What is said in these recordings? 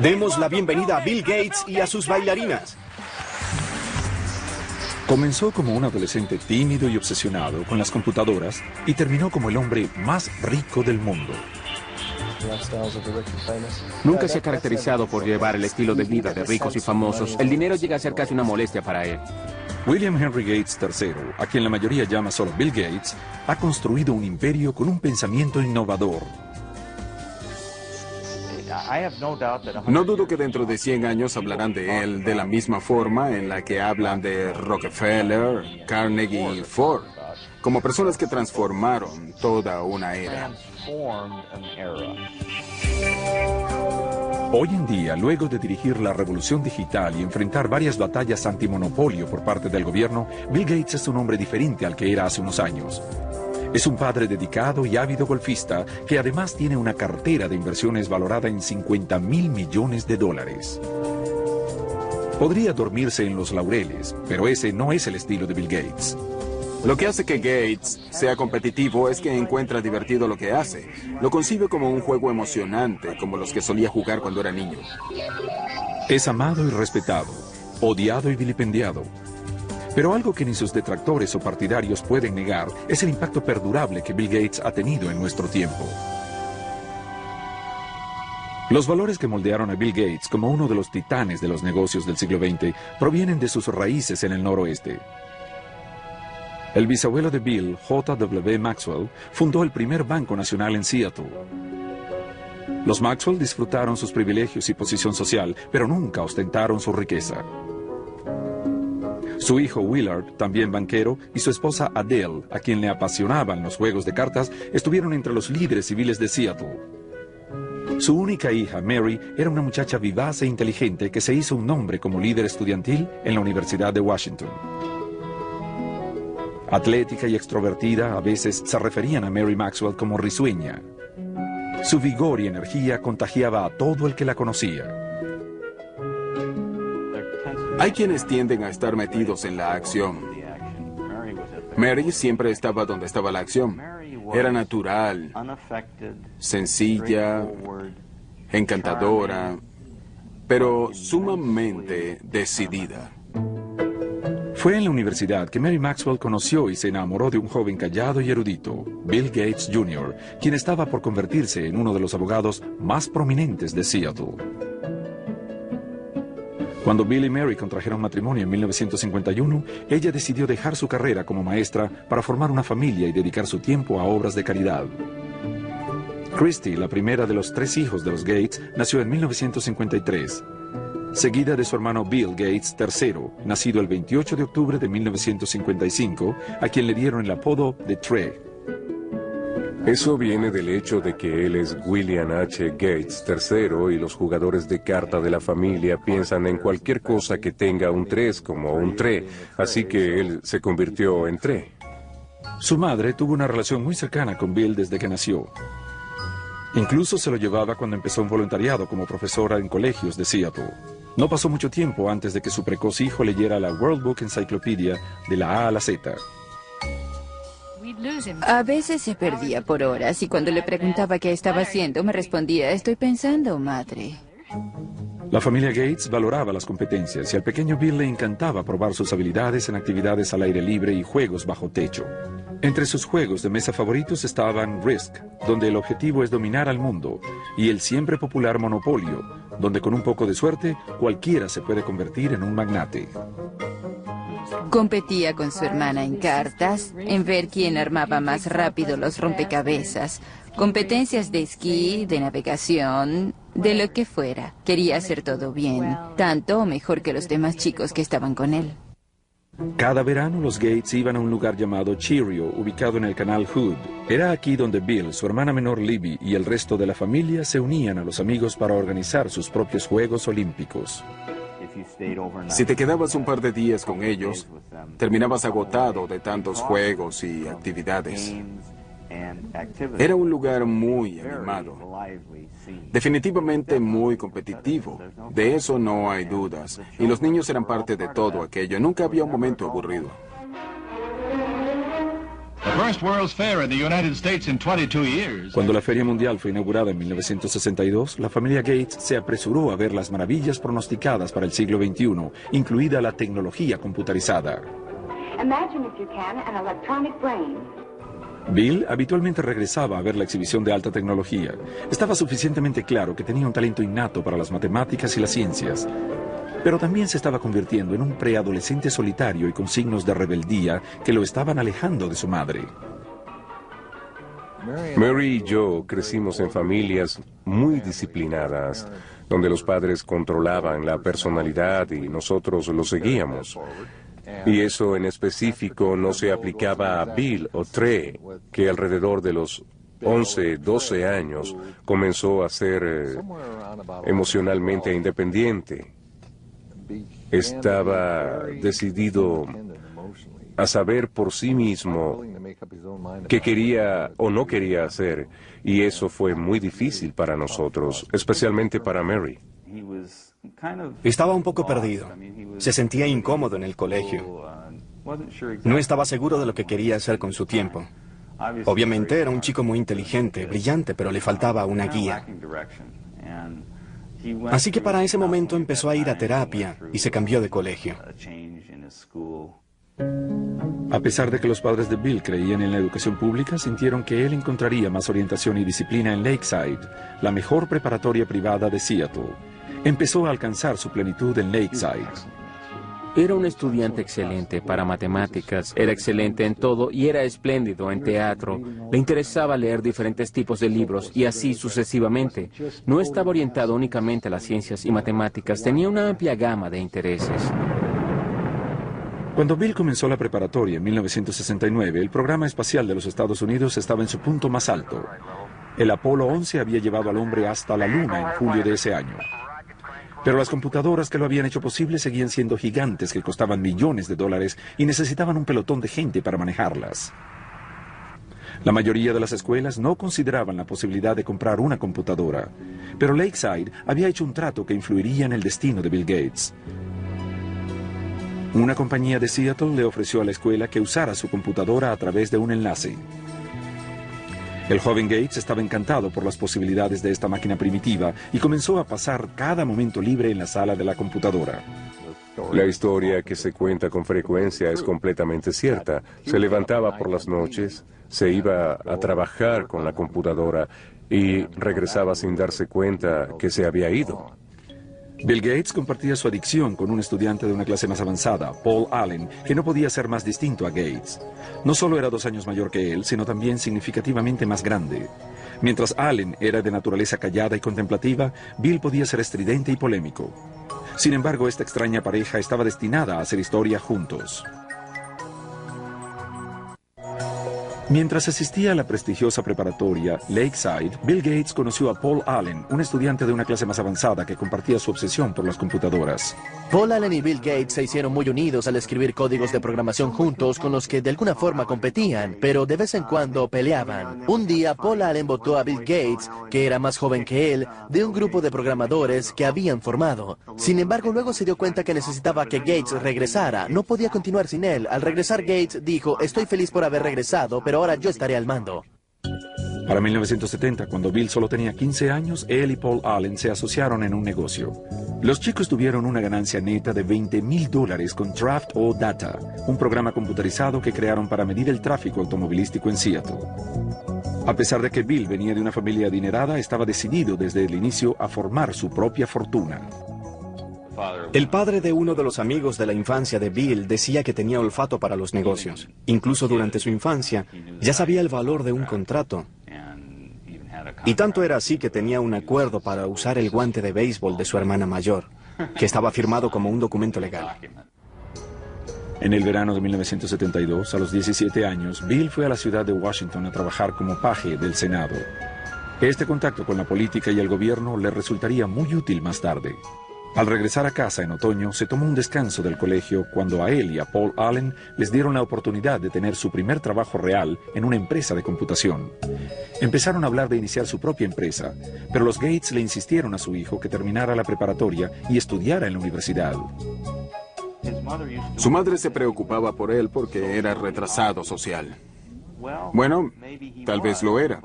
Demos la bienvenida a Bill Gates y a sus bailarinas. Comenzó como un adolescente tímido y obsesionado con las computadoras y terminó como el hombre más rico del mundo. Nunca se ha caracterizado por llevar el estilo de vida de ricos y famosos. El dinero llega a ser casi una molestia para él. William Henry Gates III, a quien la mayoría llama solo Bill Gates, ha construido un imperio con un pensamiento innovador. No dudo que dentro de 100 años hablarán de él de la misma forma en la que hablan de Rockefeller, Carnegie y Ford, como personas que transformaron toda una era. Hoy en día, luego de dirigir la revolución digital y enfrentar varias batallas antimonopolio por parte del gobierno, Bill Gates es un hombre diferente al que era hace unos años. Es un padre dedicado y ávido golfista que además tiene una cartera de inversiones valorada en $50.000 millones. Podría dormirse en los laureles, pero ese no es el estilo de Bill Gates. Lo que hace que Gates sea competitivo es que encuentra divertido lo que hace. Lo concibe como un juego emocionante, como los que solía jugar cuando era niño. Es amado y respetado, odiado y vilipendiado. Pero algo que ni sus detractores o partidarios pueden negar es el impacto perdurable que Bill Gates ha tenido en nuestro tiempo. Los valores que moldearon a Bill Gates como uno de los titanes de los negocios del siglo XX provienen de sus raíces en el noroeste. El bisabuelo de Bill, J.W. Maxwell, fundó el primer banco nacional en Seattle. Los Maxwell disfrutaron sus privilegios y posición social, pero nunca ostentaron su riqueza. Su hijo Willard, también banquero, y su esposa Adele, a quien le apasionaban los juegos de cartas, estuvieron entre los líderes civiles de Seattle. Su única hija, Mary, era una muchacha vivaz e inteligente que se hizo un nombre como líder estudiantil en la Universidad de Washington. Atlética y extrovertida, a veces se referían a Mary Maxwell como risueña. Su vigor y energía contagiaba a todo el que la conocía. Hay quienes tienden a estar metidos en la acción. Mary siempre estaba donde estaba la acción. Era natural, sencilla, encantadora, pero sumamente decidida. Fue en la universidad que Mary Maxwell conoció y se enamoró de un joven callado y erudito, Bill Gates Jr., quien estaba por convertirse en uno de los abogados más prominentes de Seattle. Cuando Bill y Mary contrajeron matrimonio en 1951, ella decidió dejar su carrera como maestra para formar una familia y dedicar su tiempo a obras de caridad. Christy, la primera de los 3 hijos de los Gates, nació en 1953, seguida de su hermano Bill Gates III, nacido el 28 de octubre de 1955, a quien le dieron el apodo de Trey. Eso viene del hecho de que él es William H. Gates III y los jugadores de carta de la familia piensan en cualquier cosa que tenga un 3 como un tre, así que él se convirtió en tre. Su madre tuvo una relación muy cercana con Bill desde que nació. Incluso se lo llevaba cuando empezó un voluntariado como profesora en colegios de Seattle. No pasó mucho tiempo antes de que su precoz hijo leyera la World Book Encyclopedia de la A a la Z. A veces se perdía por horas y cuando le preguntaba qué estaba haciendo, me respondía, estoy pensando, madre. La familia Gates valoraba las competencias y al pequeño Bill le encantaba probar sus habilidades en actividades al aire libre y juegos bajo techo. Entre sus juegos de mesa favoritos estaban Risk, donde el objetivo es dominar al mundo, y el siempre popular Monopolio, donde con un poco de suerte cualquiera se puede convertir en un magnate. Competía con su hermana en cartas, en ver quién armaba más rápido los rompecabezas, competencias de esquí, de navegación, de lo que fuera. Quería hacer todo bien, tanto o mejor que los demás chicos que estaban con él. Cada verano los Gates iban a un lugar llamado Cheerio, ubicado en el canal Hood. Era aquí donde Bill, su hermana menor Libby y el resto de la familia se unían a los amigos para organizar sus propios Juegos Olímpicos. Si te quedabas un par de días con ellos, terminabas agotado de tantos juegos y actividades. Era un lugar muy animado, definitivamente muy competitivo, de eso no hay dudas, y los niños eran parte de todo aquello, nunca había un momento aburrido. Cuando la Feria Mundial fue inaugurada en 1962, la familia Gates se apresuró a ver las maravillas pronosticadas para el siglo XXI, incluida la tecnología computarizada. Bill habitualmente regresaba a ver la exhibición de alta tecnología. Estaba suficientemente claro que tenía un talento innato para las matemáticas y las ciencias, pero también se estaba convirtiendo en un preadolescente solitario y con signos de rebeldía que lo estaban alejando de su madre. Mary y yo crecimos en familias muy disciplinadas, donde los padres controlaban la personalidad y nosotros lo seguíamos. Y eso en específico no se aplicaba a Bill o Trey, que alrededor de los 11, 12 años comenzó a ser emocionalmente independiente. Estaba decidido a saber por sí mismo qué quería o no quería hacer, y eso fue muy difícil para nosotros, especialmente para Mary. Estaba un poco perdido. Se sentía incómodo en el colegio. No estaba seguro de lo que quería hacer con su tiempo. Obviamente era un chico muy inteligente, brillante, pero le faltaba una guía. Así que para ese momento empezó a ir a terapia y se cambió de colegio. A pesar de que los padres de Bill creían en la educación pública, sintieron que él encontraría más orientación y disciplina en Lakeside, la mejor preparatoria privada de Seattle. Empezó a alcanzar su plenitud en Lakeside. Era un estudiante excelente para matemáticas, era excelente en todo y era espléndido en teatro. Le interesaba leer diferentes tipos de libros y así sucesivamente. No estaba orientado únicamente a las ciencias y matemáticas, tenía una amplia gama de intereses. Cuando Bill comenzó la preparatoria en 1969, el programa espacial de los Estados Unidos estaba en su punto más alto. El Apolo 11 había llevado al hombre hasta la Luna en julio de ese año. Pero las computadoras que lo habían hecho posible seguían siendo gigantes que costaban millones de dólares y necesitaban un pelotón de gente para manejarlas. La mayoría de las escuelas no consideraban la posibilidad de comprar una computadora, pero Lakeside había hecho un trato que influiría en el destino de Bill Gates. Una compañía de Seattle le ofreció a la escuela que usara su computadora a través de un enlace. El joven Gates estaba encantado por las posibilidades de esta máquina primitiva y comenzó a pasar cada momento libre en la sala de la computadora. La historia que se cuenta con frecuencia es completamente cierta. Se levantaba por las noches, se iba a trabajar con la computadora y regresaba sin darse cuenta que se había ido. Bill Gates compartía su adicción con un estudiante de una clase más avanzada, Paul Allen, que no podía ser más distinto a Gates. No solo era 2 años mayor que él, sino también significativamente más grande. Mientras Allen era de naturaleza callada y contemplativa, Bill podía ser estridente y polémico. Sin embargo, esta extraña pareja estaba destinada a hacer historia juntos. Mientras asistía a la prestigiosa preparatoria Lakeside, Bill Gates conoció a Paul Allen, un estudiante de una clase más avanzada que compartía su obsesión por las computadoras. Paul Allen y Bill Gates se hicieron muy unidos al escribir códigos de programación juntos con los que de alguna forma competían, pero de vez en cuando peleaban. Un día Paul Allen votó a Bill Gates, que era más joven que él, de un grupo de programadores que habían formado. Sin embargo, luego se dio cuenta que necesitaba que Gates regresara. No podía continuar sin él. Al regresar Gates dijo, estoy feliz por haber regresado, pero ahora yo estaré al mando. Para 1970, cuando Bill solo tenía 15 años, él y Paul Allen se asociaron en un negocio. Los chicos tuvieron una ganancia neta de $20,000 con Draft O Data, un programa computarizado que crearon para medir el tráfico automovilístico en Seattle. A pesar de que Bill venía de una familia adinerada, estaba decidido desde el inicio a formar su propia fortuna. El padre de uno de los amigos de la infancia de Bill decía que tenía olfato para los negocios. Incluso durante su infancia, ya sabía el valor de un contrato. Y tanto era así que tenía un acuerdo para usar el guante de béisbol de su hermana mayor, que estaba firmado como un documento legal. En el verano de 1972, a los 17 años, Bill fue a la ciudad de Washington a trabajar como paje del Senado. Este contacto con la política y el gobierno le resultaría muy útil más tarde. Al regresar a casa en otoño, se tomó un descanso del colegio cuando a él y a Paul Allen les dieron la oportunidad de tener su primer trabajo real en una empresa de computación. Empezaron a hablar de iniciar su propia empresa, pero los Gates le insistieron a su hijo que terminara la preparatoria y estudiara en la universidad. Su madre se preocupaba por él porque era retrasado social. Bueno, tal vez lo era,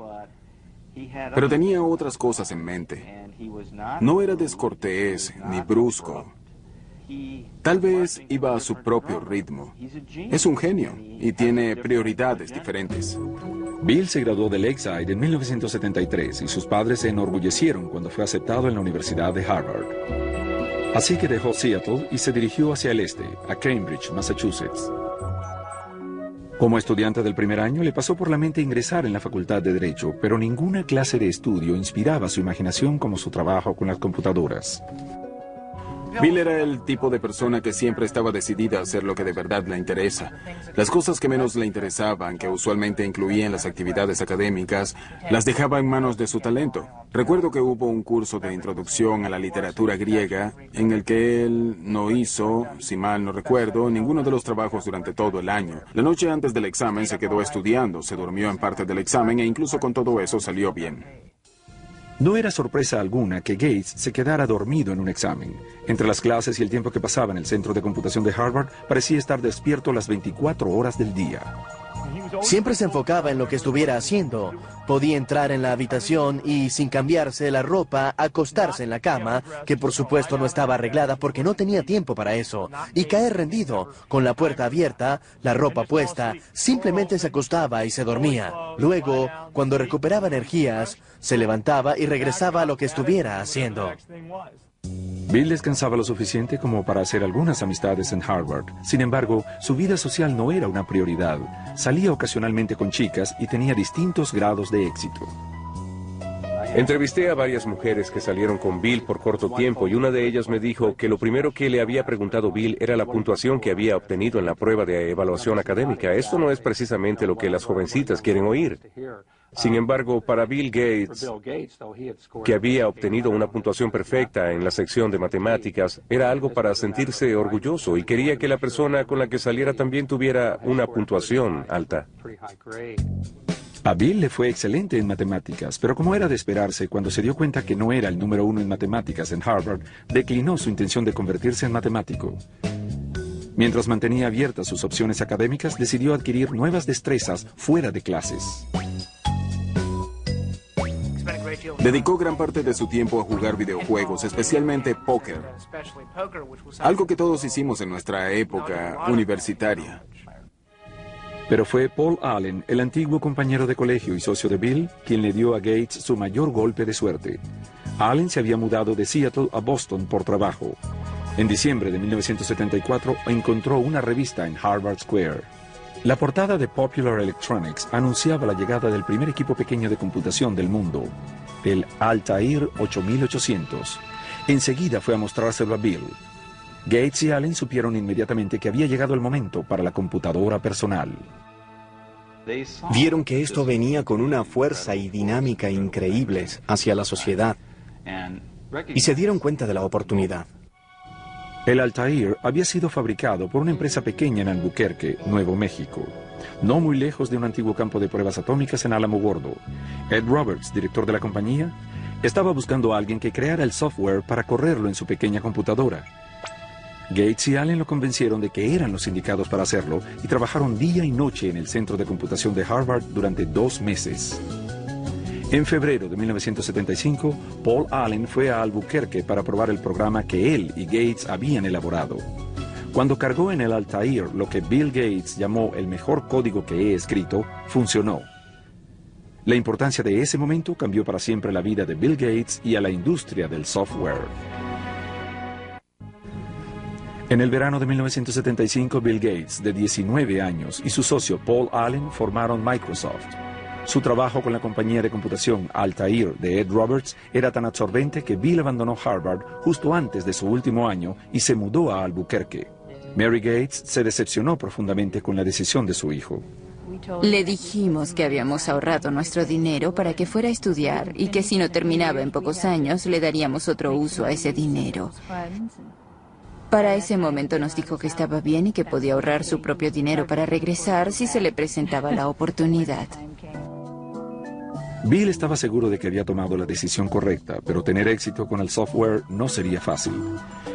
pero tenía otras cosas en mente. No era descortés ni brusco. Tal vez iba a su propio ritmo. Es un genio y tiene prioridades diferentes. Bill se graduó del Lakeside en 1973 y sus padres se enorgullecieron cuando fue aceptado en la Universidad de Harvard. Así que dejó Seattle y se dirigió hacia el este, a Cambridge, Massachusetts. Como estudiante del primer año, le pasó por la mente ingresar en la Facultad de Derecho, pero ninguna clase de estudio inspiraba su imaginación como su trabajo con las computadoras. Bill era el tipo de persona que siempre estaba decidida a hacer lo que de verdad le interesa. Las cosas que menos le interesaban, que usualmente incluían las actividades académicas, las dejaba en manos de su talento. Recuerdo que hubo un curso de introducción a la literatura griega en el que él no hizo, si mal no recuerdo, ninguno de los trabajos durante todo el año. La noche antes del examen se quedó estudiando, se durmió en parte del examen e incluso con todo eso salió bien. No era sorpresa alguna que Gates se quedara dormido en un examen. Entre las clases y el tiempo que pasaba en el Centro de Computación de Harvard, parecía estar despierto las 24 horas del día. Siempre se enfocaba en lo que estuviera haciendo. Podía entrar en la habitación y, sin cambiarse la ropa, acostarse en la cama, que por supuesto no estaba arreglada porque no tenía tiempo para eso, y caer rendido, con la puerta abierta, la ropa puesta, simplemente se acostaba y se dormía. Luego, cuando recuperaba energías, se levantaba y regresaba a lo que estuviera haciendo. Bill descansaba lo suficiente como para hacer algunas amistades en Harvard. Sin embargo, su vida social no era una prioridad. Salía ocasionalmente con chicas y tenía distintos grados de éxito. Entrevisté a varias mujeres que salieron con Bill por corto tiempo y una de ellas me dijo que lo primero que le había preguntado Bill era la puntuación que había obtenido en la prueba de evaluación académica. Esto no es precisamente lo que las jovencitas quieren oír. Sin embargo, para Bill Gates, que había obtenido una puntuación perfecta en la sección de matemáticas, era algo para sentirse orgulloso y quería que la persona con la que saliera también tuviera una puntuación alta. A Bill le fue excelente en matemáticas, pero como era de esperarse, cuando se dio cuenta que no era el número 1 en matemáticas en Harvard, declinó su intención de convertirse en matemático. Mientras mantenía abiertas sus opciones académicas, decidió adquirir nuevas destrezas fuera de clases. Dedicó gran parte de su tiempo a jugar videojuegos, especialmente póker. Algo que todos hicimos en nuestra época universitaria. Pero fue Paul Allen, el antiguo compañero de colegio y socio de Bill, quien le dio a Gates su mayor golpe de suerte. Allen se había mudado de Seattle a Boston por trabajo. En diciembre de 1974 encontró una revista en Harvard Square. La portada de Popular Electronics anunciaba la llegada del primer equipo pequeño de computación del mundo, el Altair 8800. Enseguida fue a mostrárselo a Bill. Gates y Allen supieron inmediatamente que había llegado el momento para la computadora personal. Vieron que esto venía con una fuerza y dinámica increíbles hacia la sociedad y se dieron cuenta de la oportunidad. El Altair había sido fabricado por una empresa pequeña en Albuquerque, Nuevo México, no muy lejos de un antiguo campo de pruebas atómicas en Álamo Gordo. Ed Roberts, director de la compañía, estaba buscando a alguien que creara el software para correrlo en su pequeña computadora. Gates y Allen lo convencieron de que eran los indicados para hacerlo y trabajaron día y noche en el Centro de Computación de Harvard durante 2 meses. En febrero de 1975, Paul Allen fue a Albuquerque para probar el programa que él y Gates habían elaborado. Cuando cargó en el Altair lo que Bill Gates llamó el mejor código que he escrito, funcionó. La importancia de ese momento cambió para siempre la vida de Bill Gates y a la industria del software. En el verano de 1975, Bill Gates, de 19 años, y su socio Paul Allen formaron Microsoft. Su trabajo con la compañía de computación Altair de Ed Roberts era tan absorbente que Bill abandonó Harvard justo antes de su último año y se mudó a Albuquerque. Mary Gates se decepcionó profundamente con la decisión de su hijo. Le dijimos que habíamos ahorrado nuestro dinero para que fuera a estudiar y que si no terminaba en pocos años le daríamos otro uso a ese dinero. Para ese momento nos dijo que estaba bien y que podía ahorrar su propio dinero para regresar si se le presentaba la oportunidad. Bill estaba seguro de que había tomado la decisión correcta, pero tener éxito con el software no sería fácil.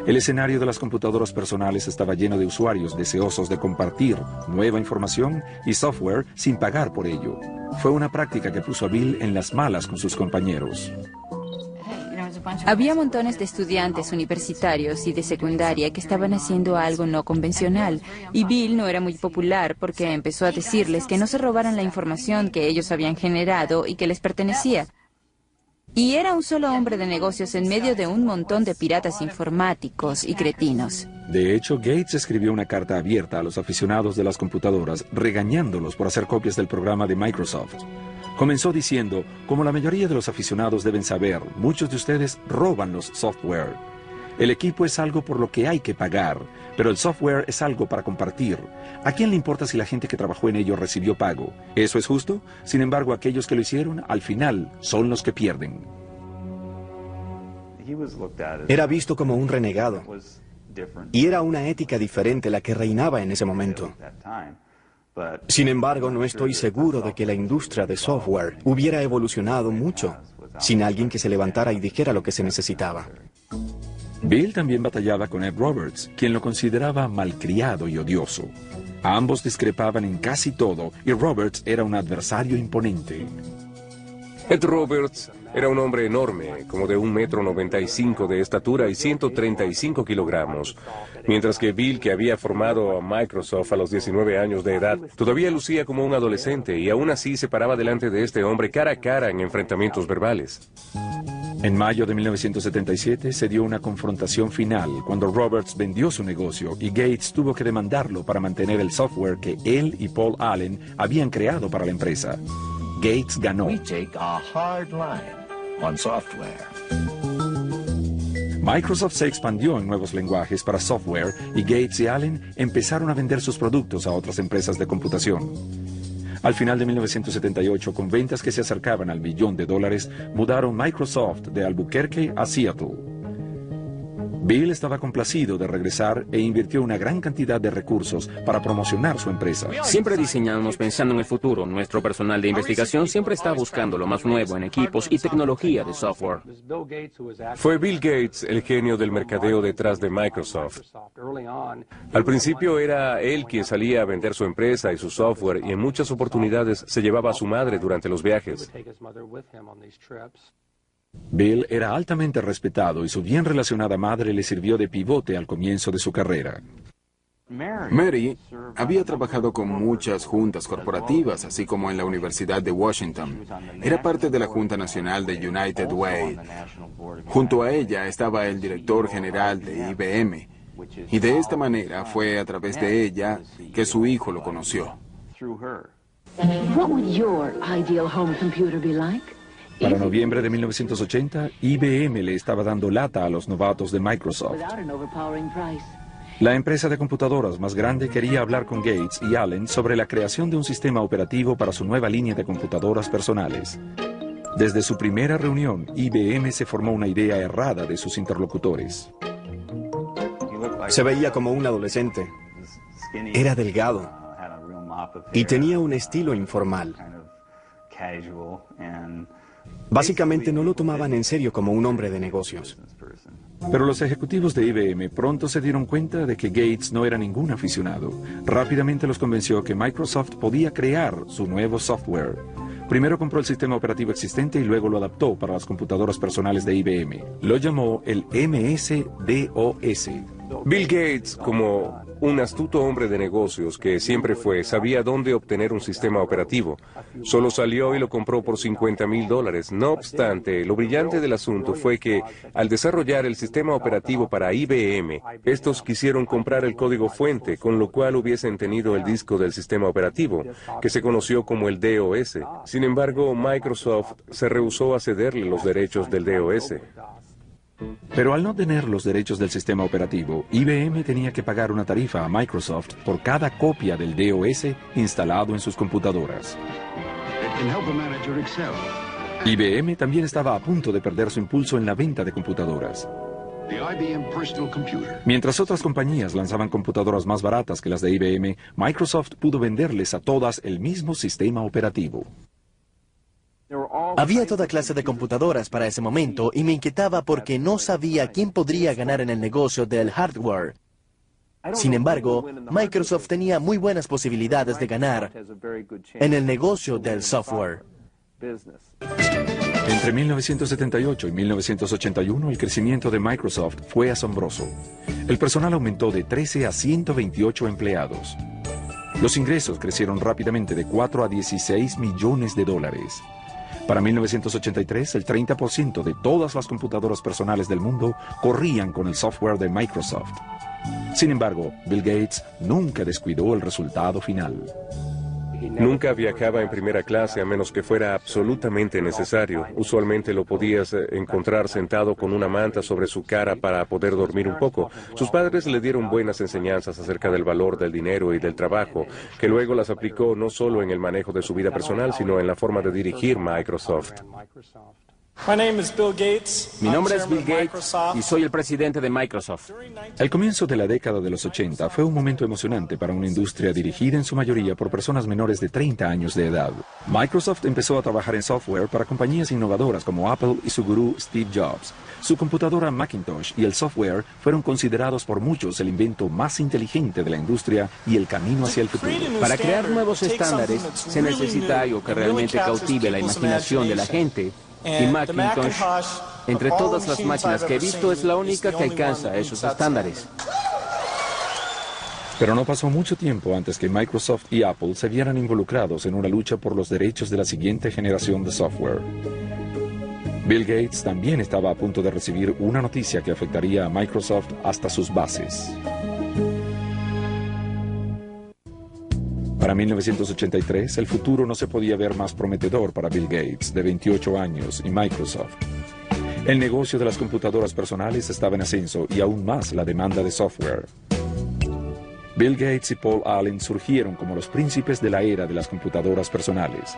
El escenario de las computadoras personales estaba lleno de usuarios deseosos de compartir nueva información y software sin pagar por ello. Fue una práctica que puso a Bill en las malas con sus compañeros. Había montones de estudiantes universitarios y de secundaria que estaban haciendo algo no convencional, y Bill no era muy popular porque empezó a decirles que no se robaran la información que ellos habían generado y que les pertenecía. Y era un solo hombre de negocios en medio de un montón de piratas informáticos y cretinos. De hecho, Gates escribió una carta abierta a los aficionados de las computadoras, regañándolos por hacer copias del programa de Microsoft. Comenzó diciendo, como la mayoría de los aficionados deben saber, muchos de ustedes roban los software. El equipo es algo por lo que hay que pagar, pero el software es algo para compartir. ¿A quién le importa si la gente que trabajó en ello recibió pago? ¿Eso es justo? Sin embargo, aquellos que lo hicieron, al final, son los que pierden. Era visto como un renegado, y era una ética diferente la que reinaba en ese momento. Sin embargo, no estoy seguro de que la industria de software hubiera evolucionado mucho sin alguien que se levantara y dijera lo que se necesitaba. Bill también batallaba con Ed Roberts, quien lo consideraba malcriado y odioso. Ambos discrepaban en casi todo y Roberts era un adversario imponente. Ed Roberts era un hombre enorme, como de 1,95 m de estatura y 135 kilogramos, mientras que Bill, que había formado a Microsoft a los 19 años de edad, todavía lucía como un adolescente y aún así se paraba delante de este hombre cara a cara en enfrentamientos verbales. En mayo de 1977 se dio una confrontación final cuando Roberts vendió su negocio y Gates tuvo que demandarlo para mantener el software que él y Paul Allen habían creado para la empresa. Gates ganó. Microsoft se expandió en nuevos lenguajes para software y Gates y Allen empezaron a vender sus productos a otras empresas de computación. Al final de 1978, con ventas que se acercaban al $1 billón, mudaron Microsoft de Albuquerque a Seattle. Bill estaba complacido de regresar e invirtió una gran cantidad de recursos para promocionar su empresa. Siempre diseñamos pensando en el futuro. Nuestro personal de investigación siempre está buscando lo más nuevo en equipos y tecnología de software. Fue Bill Gates el genio del mercadeo detrás de Microsoft. Al principio era él quien salía a vender su empresa y su software y en muchas oportunidades se llevaba a su madre durante los viajes. Bill era altamente respetado y su bien relacionada madre le sirvió de pivote al comienzo de su carrera. Mary había trabajado con muchas juntas corporativas, así como en la Universidad de Washington. Era parte de la Junta Nacional de United Way. Junto a ella estaba el director general de IBM. Y de esta manera fue a través de ella que su hijo lo conoció. What would your ideal home computer be like? Para noviembre de 1980, IBM le estaba dando lata a los novatos de Microsoft. La empresa de computadoras más grande quería hablar con Gates y Allen sobre la creación de un sistema operativo para su nueva línea de computadoras personales. Desde su primera reunión, IBM se formó una idea errada de sus interlocutores. Se veía como un adolescente. Era delgado y tenía un estilo informal. Básicamente no lo tomaban en serio como un hombre de negocios. Pero los ejecutivos de IBM pronto se dieron cuenta de que Gates no era ningún aficionado. Rápidamente los convenció que Microsoft podía crear su nuevo software. Primero compró el sistema operativo existente y luego lo adaptó para las computadoras personales de IBM. Lo llamó el MS-DOS. Bill Gates, como un astuto hombre de negocios que siempre fue, sabía dónde obtener un sistema operativo. Solo salió y lo compró por $50,000. No obstante, lo brillante del asunto fue que, al desarrollar el sistema operativo para IBM, estos quisieron comprar el código fuente, con lo cual hubiesen tenido el disco del sistema operativo, que se conoció como el DOS. Sin embargo, Microsoft se rehusó a cederle los derechos del DOS. Pero al no tener los derechos del sistema operativo, IBM tenía que pagar una tarifa a Microsoft por cada copia del DOS instalado en sus computadoras. IBM también estaba a punto de perder su impulso en la venta de computadoras. Mientras otras compañías lanzaban computadoras más baratas que las de IBM, Microsoft pudo venderles a todas el mismo sistema operativo. Había toda clase de computadoras para ese momento y me inquietaba porque no sabía quién podría ganar en el negocio del hardware. Sin embargo, Microsoft tenía muy buenas posibilidades de ganar en el negocio del software. Entre 1978 y 1981, el crecimiento de Microsoft fue asombroso. El personal aumentó de 13 a 128 empleados. Los ingresos crecieron rápidamente de 4 a 16 millones de dólares. Para 1983, el 30% de todas las computadoras personales del mundo corrían con el software de Microsoft. Sin embargo, Bill Gates nunca descuidó el resultado final. Nunca viajaba en primera clase a menos que fuera absolutamente necesario. Usualmente lo podías encontrar sentado con una manta sobre su cara para poder dormir un poco. Sus padres le dieron buenas enseñanzas acerca del valor del dinero y del trabajo, que luego las aplicó no solo en el manejo de su vida personal, sino en la forma de dirigir Microsoft. Mi nombre es Bill Gates y soy el presidente de Microsoft. El comienzo de la década de los 80 fue un momento emocionante para una industria dirigida en su mayoría por personas menores de 30 años de edad. Microsoft empezó a trabajar en software para compañías innovadoras como Apple y su gurú Steve Jobs. Su computadora Macintosh y el software fueron considerados por muchos el invento más inteligente de la industria y el camino hacia el futuro. Para crear nuevos estándares se necesita algo que realmente cautive la imaginación de la gente. Y Macintosh, entre todas las máquinas que he visto, es la única que alcanza esos estándares. Pero no pasó mucho tiempo antes que Microsoft y Apple se vieran involucrados en una lucha por los derechos de la siguiente generación de software. Bill Gates también estaba a punto de recibir una noticia que afectaría a Microsoft hasta sus bases. Para 1983, el futuro no se podía ver más prometedor para Bill Gates, de 28 años, y Microsoft. El negocio de las computadoras personales estaba en ascenso y aún más la demanda de software. Bill Gates y Paul Allen surgieron como los príncipes de la era de las computadoras personales.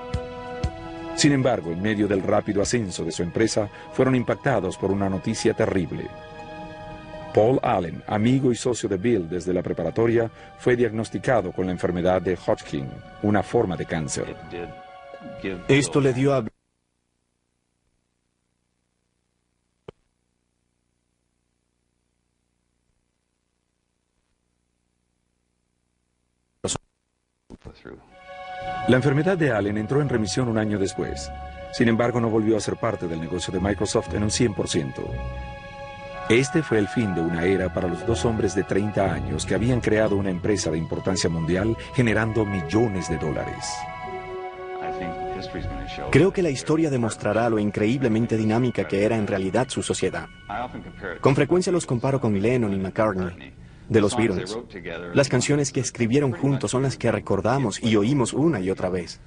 Sin embargo, en medio del rápido ascenso de su empresa, fueron impactados por una noticia terrible. Paul Allen, amigo y socio de Bill desde la preparatoria, fue diagnosticado con la enfermedad de Hodgkin, una forma de cáncer. Esto le dio a La enfermedad de Allen entró en remisión un año después. Sin embargo, no volvió a ser parte del negocio de Microsoft en un 100%. Este fue el fin de una era para los dos hombres de 30 años que habían creado una empresa de importancia mundial generando millones de dólares. Creo que la historia demostrará lo increíblemente dinámica que era en realidad su sociedad. Con frecuencia los comparo con Lennon y McCartney, de los Beatles. Las canciones que escribieron juntos son las que recordamos y oímos una y otra vez.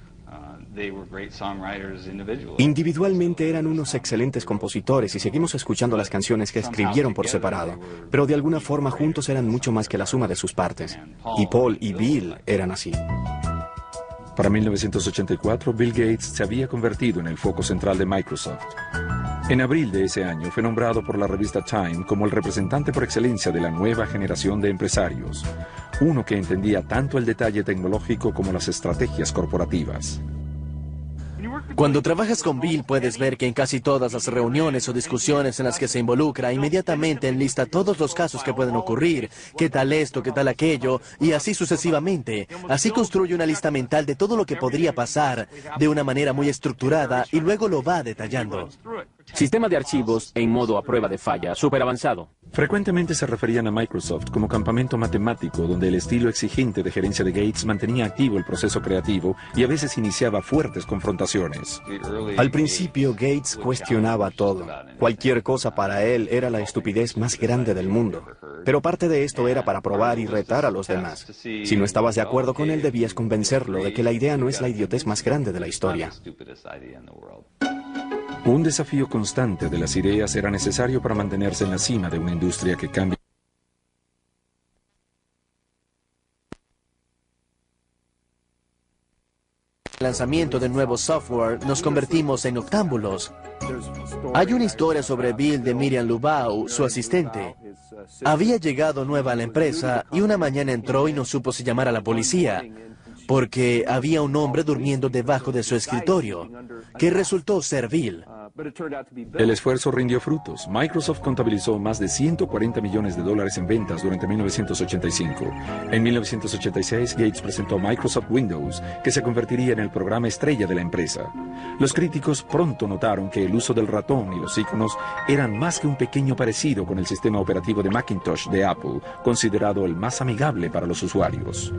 Individualmente eran unos excelentes compositores y seguimos escuchando las canciones que escribieron por separado, pero de alguna forma juntos eran mucho más que la suma de sus partes. Y Paul y Bill eran así. Para 1984, Bill Gates se había convertido en el foco central de Microsoft. En abril de ese año fue nombrado por la revista Time como el representante por excelencia de la nueva generación de empresarios, uno que entendía tanto el detalle tecnológico como las estrategias corporativas. Cuando trabajas con Bill puedes ver que en casi todas las reuniones o discusiones en las que se involucra, inmediatamente enlista todos los casos que pueden ocurrir, qué tal esto, qué tal aquello, y así sucesivamente. Así construye una lista mental de todo lo que podría pasar de una manera muy estructurada y luego lo va detallando. Sistema de archivos en modo a prueba de falla, súper avanzado. Frecuentemente se referían a Microsoft como campamento matemático donde el estilo exigente de gerencia de Gates mantenía activo el proceso creativo y a veces iniciaba fuertes confrontaciones. Al principio Gates cuestionaba todo. Cualquier cosa para él era la estupidez más grande del mundo. Pero parte de esto era para probar y retar a los demás. Si no estabas de acuerdo con él, debías convencerlo de que la idea no es la idiotez más grande de la historia. Un desafío constante de las ideas era necesario para mantenerse en la cima de una industria que cambia. El lanzamiento de nuevo software nos convertimos en octámbulos. Hay una historia sobre Bill de Miriam Lubau, su asistente. Había llegado nueva a la empresa y una mañana entró y no supo si llamar a la policía. porque había un hombre durmiendo debajo de su escritorio, que resultó ser Bill. El esfuerzo rindió frutos. Microsoft contabilizó más de 140 millones de dólares en ventas durante 1985. En 1986, Gates presentó Microsoft Windows, que se convertiría en el programa estrella de la empresa. Los críticos pronto notaron que el uso del ratón y los iconos eran más que un pequeño parecido con el sistema operativo de Macintosh de Apple, considerado el más amigable para los usuarios.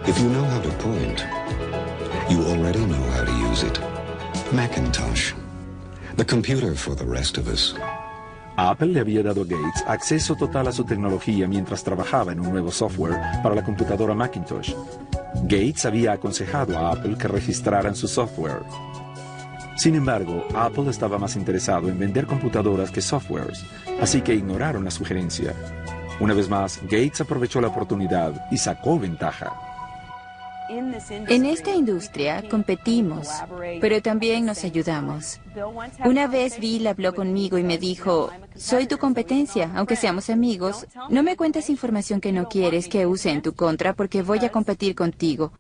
If you know how to point, you already know how to use it. Macintosh, the computer for the rest of us. Apple le había dado a Gates acceso total a su tecnología mientras trabajaba en un nuevo software para la computadora Macintosh. Gates había aconsejado a Apple que registraran su software. Sin embargo, Apple estaba más interesado en vender computadoras que softwares, así que ignoraron la sugerencia. Una vez más, Gates aprovechó la oportunidad y sacó ventaja. En esta industria competimos, pero también nos ayudamos. Una vez Bill habló conmigo y me dijo, soy tu competencia, aunque seamos amigos. No me cuentes información que no quieres que use en tu contra porque voy a competir contigo.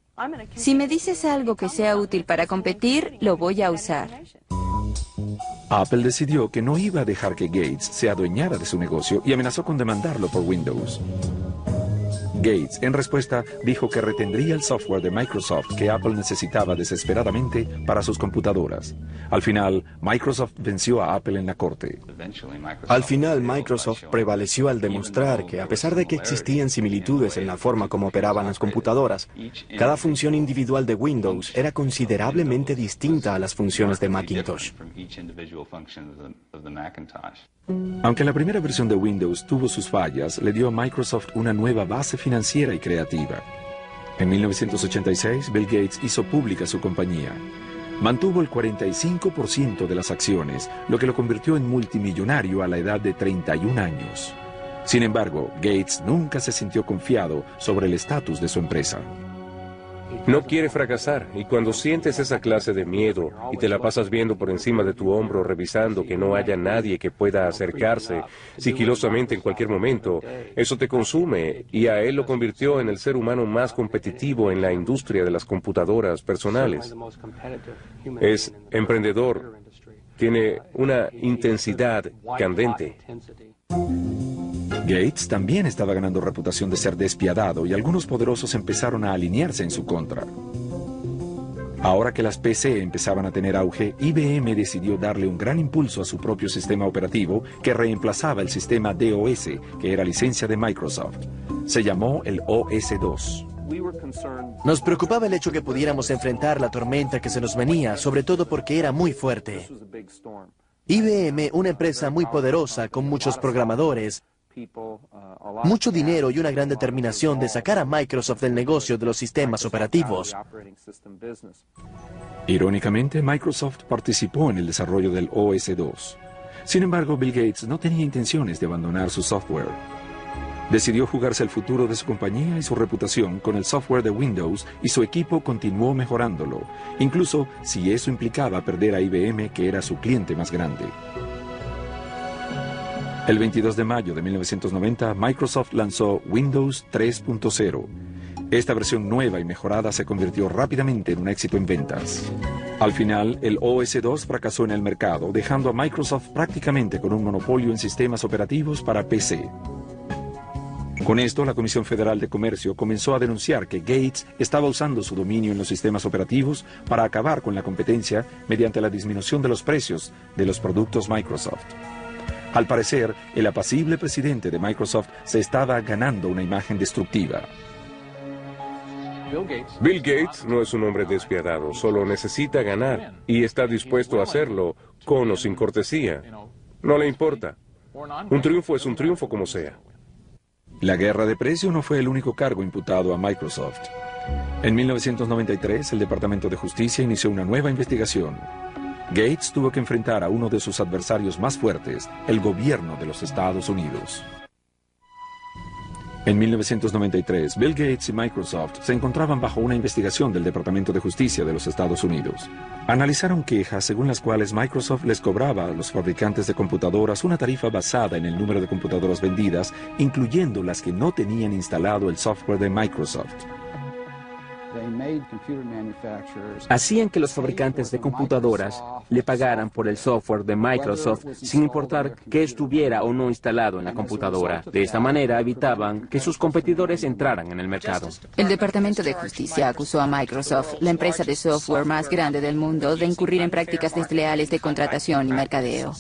Si me dices algo que sea útil para competir, lo voy a usar. Apple decidió que no iba a dejar que Gates se adueñara de su negocio y amenazó con demandarlo por Windows. Gates, en respuesta, dijo que retendría el software de Microsoft que Apple necesitaba desesperadamente para sus computadoras. Al final, Microsoft venció a Apple en la corte. Al final, Microsoft prevaleció al demostrar que, a pesar de que existían similitudes en la forma como operaban las computadoras, cada función individual de Windows era considerablemente distinta a las funciones de Macintosh. Aunque la primera versión de Windows tuvo sus fallas, le dio a Microsoft una nueva base financiera y creativa. En 1986, Bill Gates hizo pública su compañía. Mantuvo el 45% de las acciones, lo que lo convirtió en multimillonario a la edad de 31 años. Sin embargo, Gates nunca se sintió confiado sobre el estatus de su empresa. No quiere fracasar, y cuando sientes esa clase de miedo y te la pasas viendo por encima de tu hombro revisando que no haya nadie que pueda acercarse sigilosamente en cualquier momento, eso te consume, y a él lo convirtió en el ser humano más competitivo en la industria de las computadoras personales. Es emprendedor, tiene una intensidad candente. Gates también estaba ganando reputación de ser despiadado y algunos poderosos empezaron a alinearse en su contra. Ahora que las PC empezaban a tener auge, IBM decidió darle un gran impulso a su propio sistema operativo que reemplazaba el sistema DOS, que era licencia de Microsoft. Se llamó el OS/2. Nos preocupaba el hecho que pudiéramos enfrentar la tormenta que se nos venía, sobre todo porque era muy fuerte. IBM, una empresa muy poderosa con muchos programadores, mucho dinero y una gran determinación de sacar a Microsoft del negocio de los sistemas operativos. Irónicamente, Microsoft participó en el desarrollo del OS/2. Sin embargo, Bill Gates no tenía intenciones de abandonar su software. Decidió jugarse el futuro de su compañía y su reputación con el software de Windows y su equipo continuó mejorándolo, incluso si eso implicaba perder a IBM, que era su cliente más grande. El 22 de mayo de 1990, Microsoft lanzó Windows 3.0. Esta versión nueva y mejorada se convirtió rápidamente en un éxito en ventas. Al final, el OS/2 fracasó en el mercado, dejando a Microsoft prácticamente con un monopolio en sistemas operativos para PC. Con esto, la Comisión Federal de Comercio comenzó a denunciar que Gates estaba usando su dominio en los sistemas operativos para acabar con la competencia mediante la disminución de los precios de los productos Microsoft. Al parecer, el apacible presidente de Microsoft se estaba ganando una imagen destructiva. Bill Gates no es un hombre despiadado, solo necesita ganar y está dispuesto a hacerlo con o sin cortesía. No le importa. Un triunfo es un triunfo como sea. La guerra de precio no fue el único cargo imputado a Microsoft. En 1993, el Departamento de Justicia inició una nueva investigación. Gates tuvo que enfrentar a uno de sus adversarios más fuertes, el gobierno de los Estados Unidos. En 1993, Bill Gates y Microsoft se encontraban bajo una investigación del Departamento de Justicia de los Estados Unidos. Analizaron quejas según las cuales Microsoft les cobraba a los fabricantes de computadoras una tarifa basada en el número de computadoras vendidas, incluyendo las que no tenían instalado el software de Microsoft. Hacían que los fabricantes de computadoras le pagaran por el software de Microsoft sin importar que estuviera o no instalado en la computadora. De esta manera evitaban que sus competidores entraran en el mercado. El Departamento de Justicia acusó a Microsoft, la empresa de software más grande del mundo, de incurrir en prácticas desleales de contratación y mercadeo.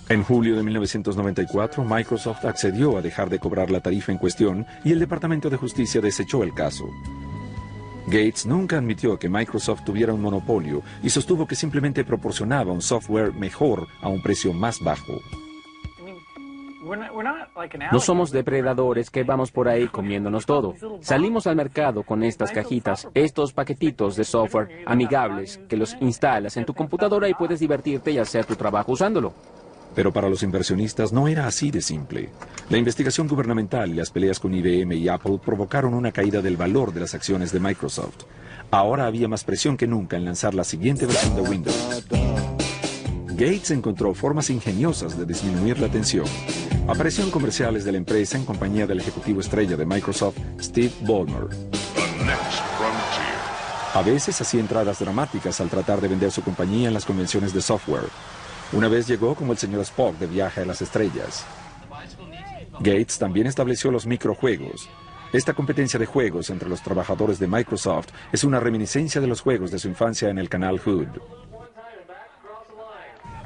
En julio de 1994, Microsoft accedió a dejar de cobrar la tarifa en cuestión y el Departamento de Justicia desechó el caso. Gates nunca admitió que Microsoft tuviera un monopolio y sostuvo que simplemente proporcionaba un software mejor a un precio más bajo. No somos depredadores que vamos por ahí comiéndonos todo. Salimos al mercado con estas cajitas, estos paquetitos de software amigables que los instalas en tu computadora y puedes divertirte y hacer tu trabajo usándolo. Pero para los inversionistas no era así de simple. La investigación gubernamental y las peleas con IBM y Apple provocaron una caída del valor de las acciones de Microsoft. Ahora había más presión que nunca en lanzar la siguiente versión de Windows. Gates encontró formas ingeniosas de disminuir la tensión. Apareció en comerciales de la empresa en compañía del ejecutivo estrella de Microsoft, Steve Ballmer. A veces hacía entradas dramáticas al tratar de vender su compañía en las convenciones de software. Una vez llegó como el señor Spock de Viaje a las Estrellas. Gates también estableció los microjuegos. Esta competencia de juegos entre los trabajadores de Microsoft es una reminiscencia de los juegos de su infancia en el canal Hood.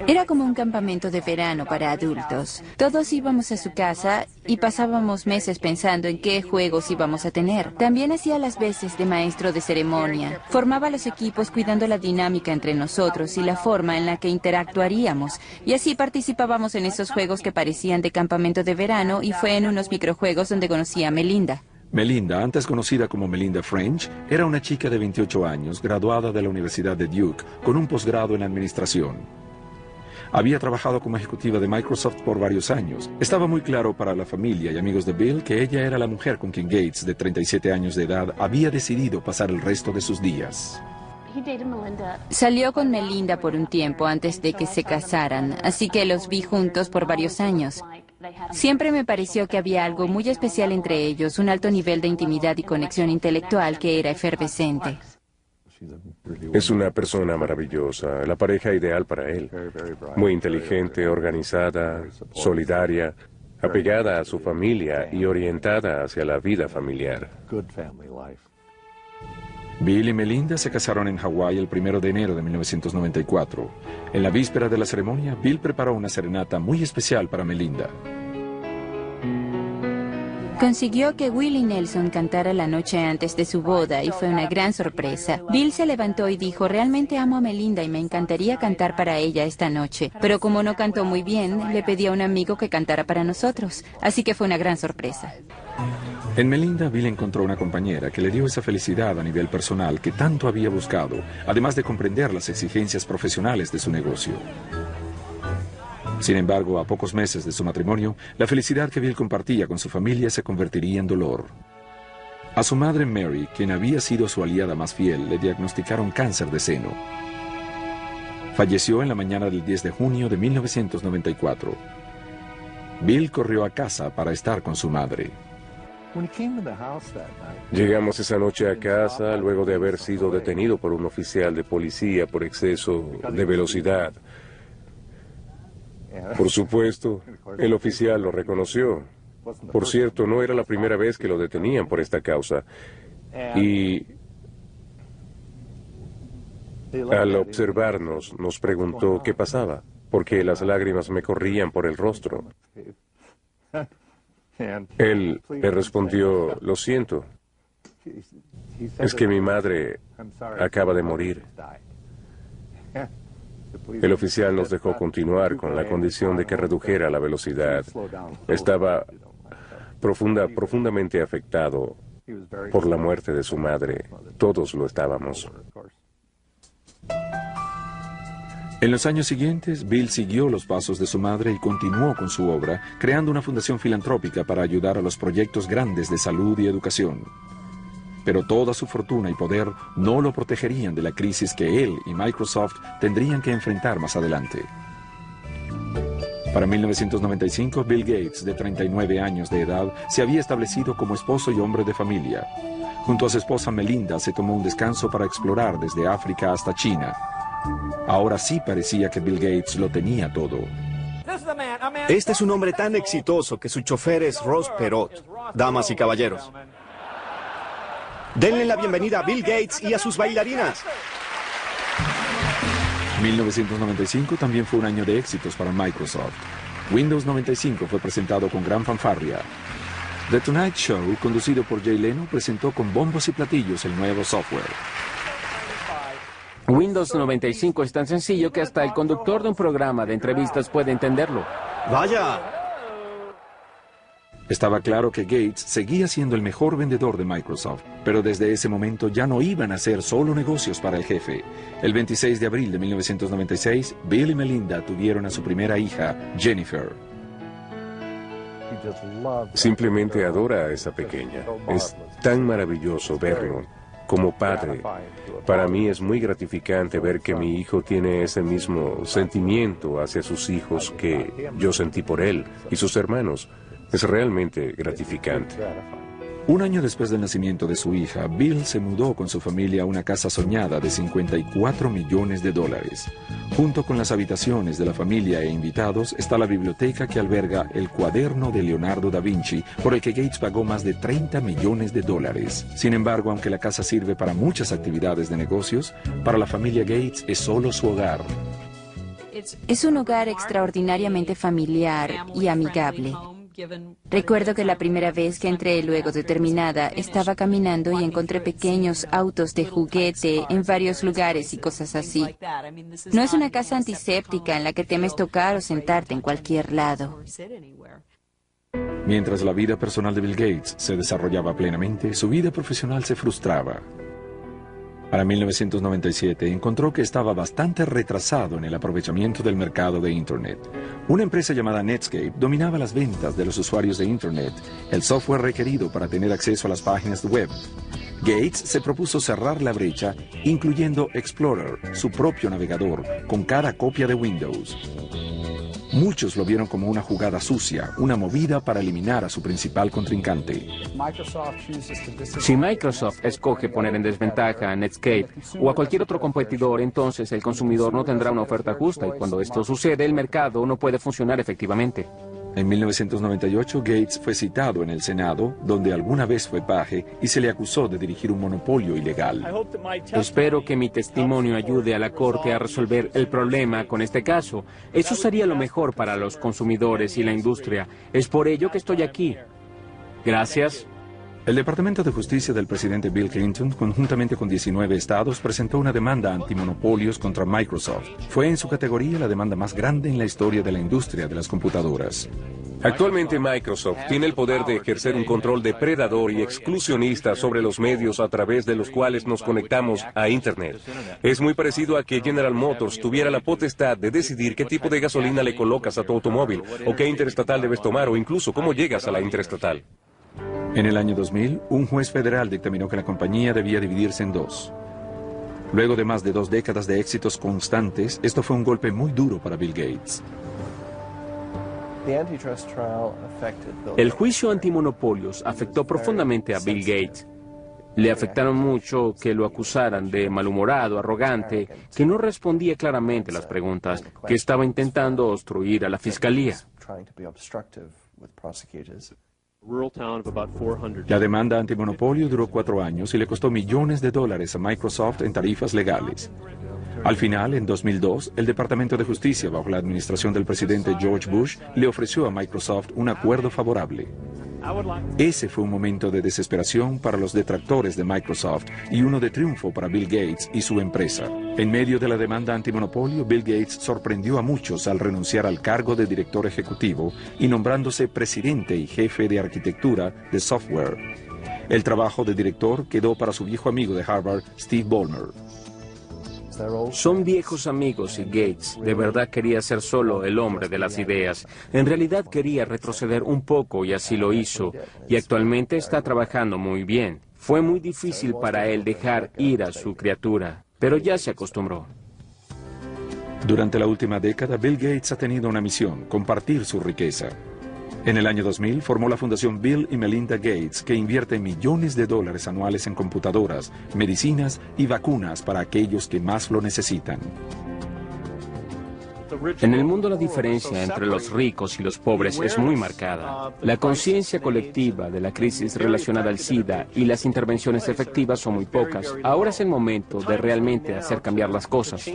Era como un campamento de verano para adultos. Todos íbamos a su casa y pasábamos meses pensando en qué juegos íbamos a tener. También hacía las veces de maestro de ceremonia. Formaba los equipos cuidando la dinámica entre nosotros y la forma en la que interactuaríamos. Y así participábamos en esos juegos que parecían de campamento de verano y fue en unos microjuegos donde conocí a Melinda. Melinda, antes conocida como Melinda French, era una chica de 28 años, graduada de la Universidad de Duke, con un posgrado en administración. Había trabajado como ejecutiva de Microsoft por varios años. Estaba muy claro para la familia y amigos de Bill que ella era la mujer con quien Gates, de 37 años de edad, había decidido pasar el resto de sus días. Salió con Melinda por un tiempo antes de que se casaran, así que los vi juntos por varios años. Siempre me pareció que había algo muy especial entre ellos, un alto nivel de intimidad y conexión intelectual que era efervescente. Es una persona maravillosa, la pareja ideal para él. Muy inteligente, organizada, solidaria, apegada a su familia y orientada hacia la vida familiar. Bill y Melinda se casaron en Hawái el 1 de enero de 1994. En la víspera de la ceremonia, Bill preparó una serenata muy especial para Melinda. Consiguió que Willie Nelson cantara la noche antes de su boda y fue una gran sorpresa. Bill se levantó y dijo, realmente amo a Melinda y me encantaría cantar para ella esta noche. Pero como no cantó muy bien, le pedí a un amigo que cantara para nosotros. Así que fue una gran sorpresa. En Melinda, Bill encontró una compañera que le dio esa felicidad a nivel personal que tanto había buscado, además de comprender las exigencias profesionales de su negocio. Sin embargo, a pocos meses de su matrimonio, la felicidad que Bill compartía con su familia se convertiría en dolor. A su madre Mary, quien había sido su aliada más fiel, le diagnosticaron cáncer de seno. Falleció en la mañana del 10 de junio de 1994. Bill corrió a casa para estar con su madre. Llegamos esa noche a casa luego de haber sido detenido por un oficial de policía por exceso de velocidad. Por supuesto, el oficial lo reconoció. Por cierto, no era la primera vez que lo detenían por esta causa. Y al observarnos, nos preguntó qué pasaba, porque las lágrimas me corrían por el rostro. Él le respondió, lo siento, es que mi madre acaba de morir. El oficial nos dejó continuar con la condición de que redujera la velocidad. Estaba profundamente afectado por la muerte de su madre. Todos lo estábamos. En los años siguientes, Bill siguió los pasos de su madre y continuó con su obra, creando una fundación filantrópica para ayudar a los proyectos grandes de salud y educación. Pero toda su fortuna y poder no lo protegerían de la crisis que él y Microsoft tendrían que enfrentar más adelante. Para 1995, Bill Gates, de 39 años de edad, se había establecido como esposo y hombre de familia. Junto a su esposa Melinda se tomó un descanso para explorar desde África hasta China. Ahora sí parecía que Bill Gates lo tenía todo. Este es un hombre tan exitoso que su chofer es Ross Perot. Damas y caballeros, denle la bienvenida a Bill Gates y a sus bailarinas. 1995 también fue un año de éxitos para Microsoft. Windows 95 fue presentado con gran fanfarria. The Tonight Show, conducido por Jay Leno, presentó con bombos y platillos el nuevo software. Windows 95 es tan sencillo que hasta el conductor de un programa de entrevistas puede entenderlo. ¡Vaya! Estaba claro que Gates seguía siendo el mejor vendedor de Microsoft, pero desde ese momento ya no iban a ser solo negocios para el jefe. El 26 de abril de 1996, Bill y Melinda tuvieron a su primera hija, Jennifer. Simplemente adora a esa pequeña. Es tan maravilloso verlo. Como padre, para mí es muy gratificante ver que mi hijo tiene ese mismo sentimiento hacia sus hijos que yo sentí por él y sus hermanos. Es realmente gratificante. Un año después del nacimiento de su hija, Bill se mudó con su familia a una casa soñada de $54 millones. Junto con las habitaciones de la familia e invitados está la biblioteca que alberga el cuaderno de Leonardo da Vinci, por el que Gates pagó más de $30 millones. Sin embargo, aunque la casa sirve para muchas actividades de negocios, para la familia Gates es solo su hogar. Es un hogar extraordinariamente familiar y amigable. Recuerdo que la primera vez que entré luego de terminada, estaba caminando y encontré pequeños autos de juguete en varios lugares y cosas así. No es una casa antiséptica en la que temes tocar o sentarte en cualquier lado. Mientras la vida personal de Bill Gates se desarrollaba plenamente, su vida profesional se frustraba. Para 1997 encontró que estaba bastante retrasado en el aprovechamiento del mercado de Internet. Una empresa llamada Netscape dominaba las ventas de los usuarios de Internet, el software requerido para tener acceso a las páginas web. Gates se propuso cerrar la brecha, incluyendo Explorer, su propio navegador, con cada copia de Windows. Muchos lo vieron como una jugada sucia, una movida para eliminar a su principal contrincante. Si Microsoft escoge poner en desventaja a Netscape o a cualquier otro competidor, entonces el consumidor no tendrá una oferta justa y cuando esto sucede, el mercado no puede funcionar efectivamente. En 1998, Gates fue citado en el Senado, donde alguna vez fue paje, y se le acusó de dirigir un monopolio ilegal. Espero que mi testimonio ayude a la Corte a resolver el problema con este caso. Eso sería lo mejor para los consumidores y la industria. Es por ello que estoy aquí. Gracias. El Departamento de Justicia del presidente Bill Clinton, conjuntamente con 19 estados, presentó una demanda antimonopolios contra Microsoft. Fue en su categoría la demanda más grande en la historia de la industria de las computadoras. Actualmente Microsoft tiene el poder de ejercer un control depredador y exclusionista sobre los medios a través de los cuales nos conectamos a Internet. Es muy parecido a que General Motors tuviera la potestad de decidir qué tipo de gasolina le colocas a tu automóvil, o qué interestatal debes tomar, o incluso cómo llegas a la interestatal. En el año 2000, un juez federal dictaminó que la compañía debía dividirse en dos. Luego de más de 2 décadas de éxitos constantes, esto fue un golpe muy duro para Bill Gates. El juicio antimonopolios afectó profundamente a Bill Gates. Le afectaron mucho que lo acusaran de malhumorado, arrogante, que no respondía claramente a las preguntas, que estaba intentando obstruir a la fiscalía. La demanda antimonopolio duró 4 años y le costó millones de dólares a Microsoft en tarifas legales. Al final, en 2002, el Departamento de Justicia, bajo la administración del presidente George Bush, le ofreció a Microsoft un acuerdo favorable. Ese fue un momento de desesperación para los detractores de Microsoft y uno de triunfo para Bill Gates y su empresa. En medio de la demanda antimonopolio, Bill Gates sorprendió a muchos al renunciar al cargo de director ejecutivo y nombrándose presidente y jefe de arquitectura de software. El trabajo de director quedó para su viejo amigo de Harvard, Steve Ballmer. Son viejos amigos y Gates de verdad quería ser solo el hombre de las ideas. En realidad quería retroceder un poco y así lo hizo. Y actualmente está trabajando muy bien. Fue muy difícil para él dejar ir a su criatura, pero ya se acostumbró. Durante la última década, Bill Gates ha tenido una misión: compartir su riqueza. En el año 2000 formó la fundación Bill y Melinda Gates, que invierte millones de dólares anuales en computadoras, medicinas y vacunas para aquellos que más lo necesitan. En el mundo la diferencia entre los ricos y los pobres es muy marcada. La conciencia colectiva de la crisis relacionada al SIDA y las intervenciones efectivas son muy pocas. Ahora es el momento de realmente hacer cambiar las cosas.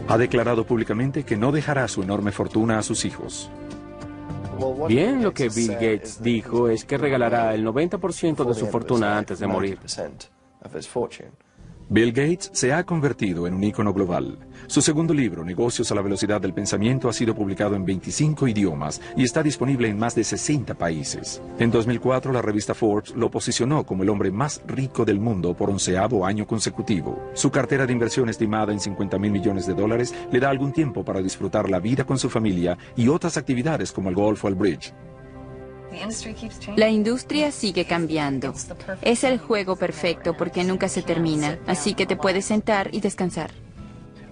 Ha declarado públicamente que no dejará su enorme fortuna a sus hijos. Bien, lo que Bill Gates dijo es que regalará el 90% de su fortuna antes de morir. Bill Gates se ha convertido en un ícono global. Su segundo libro, Negocios a la velocidad del pensamiento, ha sido publicado en 25 idiomas y está disponible en más de 60 países. En 2004, la revista Forbes lo posicionó como el hombre más rico del mundo por 11º año consecutivo. Su cartera de inversión, estimada en $50.000 millones, le da algún tiempo para disfrutar la vida con su familia y otras actividades como el golf o el bridge. La industria sigue cambiando. Es el juego perfecto porque nunca se termina, así que te puedes sentar y descansar.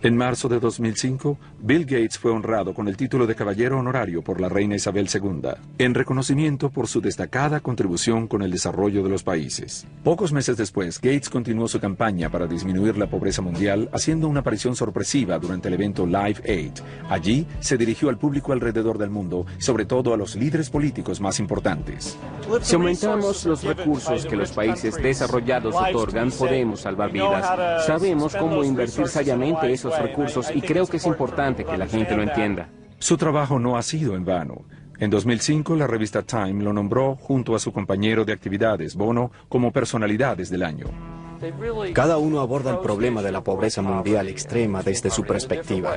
En marzo de 2005, Bill Gates fue honrado con el título de caballero honorario por la reina Isabel II, en reconocimiento por su destacada contribución con el desarrollo de los países. Pocos meses después, Gates continuó su campaña para disminuir la pobreza mundial, haciendo una aparición sorpresiva durante el evento Live Aid. Allí se dirigió al público alrededor del mundo, sobre todo a los líderes políticos más importantes. Si aumentamos los recursos que los países desarrollados otorgan, podemos salvar vidas. Sabemos cómo invertir sabiamente esos recursos y creo que es importante que la gente lo entienda. Su trabajo no ha sido en vano. En 2005, la revista Time lo nombró, junto a su compañero de actividades, Bono, como personalidades del año. Cada uno aborda el problema de la pobreza mundial extrema desde su perspectiva,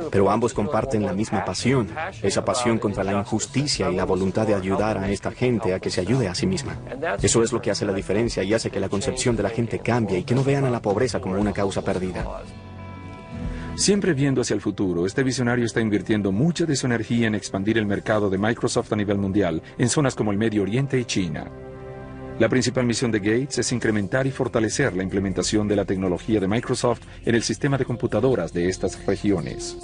pero ambos comparten la misma pasión, esa pasión contra la injusticia y la voluntad de ayudar a esta gente a que se ayude a sí misma. Eso es lo que hace la diferencia y hace que la concepción de la gente cambie y que no vean a la pobreza como una causa perdida. Siempre viendo hacia el futuro, este visionario está invirtiendo mucha de su energía en expandir el mercado de Microsoft a nivel mundial en zonas como el Medio Oriente y China. La principal misión de Gates es incrementar y fortalecer la implementación de la tecnología de Microsoft en el sistema de computadoras de estas regiones.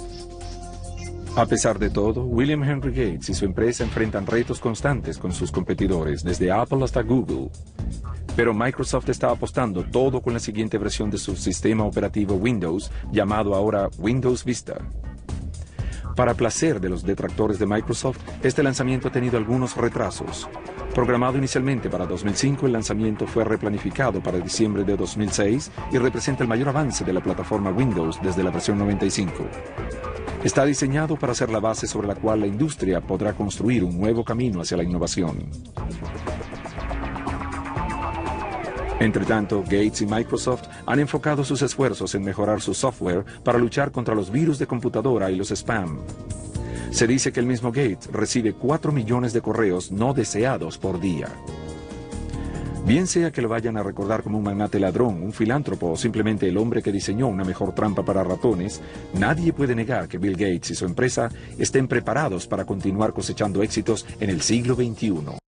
A pesar de todo, William Henry Gates y su empresa enfrentan retos constantes con sus competidores, desde Apple hasta Google. Pero Microsoft está apostando todo con la siguiente versión de su sistema operativo Windows, llamado ahora Windows Vista. Para placer de los detractores de Microsoft, este lanzamiento ha tenido algunos retrasos. Programado inicialmente para 2005, el lanzamiento fue replanificado para diciembre de 2006 y representa el mayor avance de la plataforma Windows desde la versión 95. Está diseñado para ser la base sobre la cual la industria podrá construir un nuevo camino hacia la innovación. Entre tanto, Gates y Microsoft han enfocado sus esfuerzos en mejorar su software para luchar contra los virus de computadora y los spam. Se dice que el mismo Gates recibe 4 millones de correos no deseados por día. Bien sea que lo vayan a recordar como un magnate ladrón, un filántropo o simplemente el hombre que diseñó una mejor trampa para ratones, nadie puede negar que Bill Gates y su empresa estén preparados para continuar cosechando éxitos en el siglo XXI.